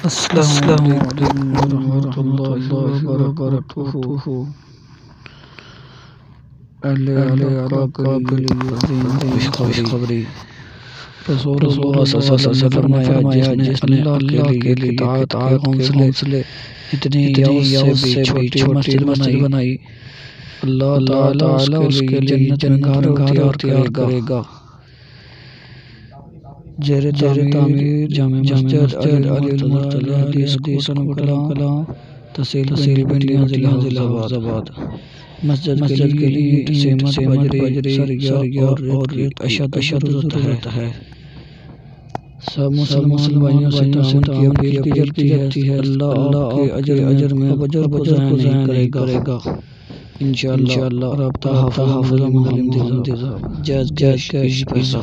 السلام علیکم ورحمۃ اللہ وبرکاتہ۔ علاقہ کے لیے خوشخبری۔ رسول اللہ صلی اللہ علیہ وسلم نے فرمایا جس نے اللہ کے لیے اطاعت کے حوصلے اتنی یاوز سے چھوٹی مسجد بنائی، اللہ تعالیٰ اس کے لیے جنت میں تیار کرے گا۔ زیر تعمیر جامع مسجد علی المرتضی حدیث کلاں تحصیل پنڈیاں ضلع حیدر آباد۔ مسجد کے لیے سیمنٹ بجری سریا اور ریت اشد ضرورت ہے۔ سب مسلمان بھائیوں سے تعاون کی اپیل کی جاتی ہے۔ اللہ آپ کے اجر میں ضائع نہیں کرے گا انشاءاللہ۔ رابطہ حافظ محمد انتظام جائز پیسہ۔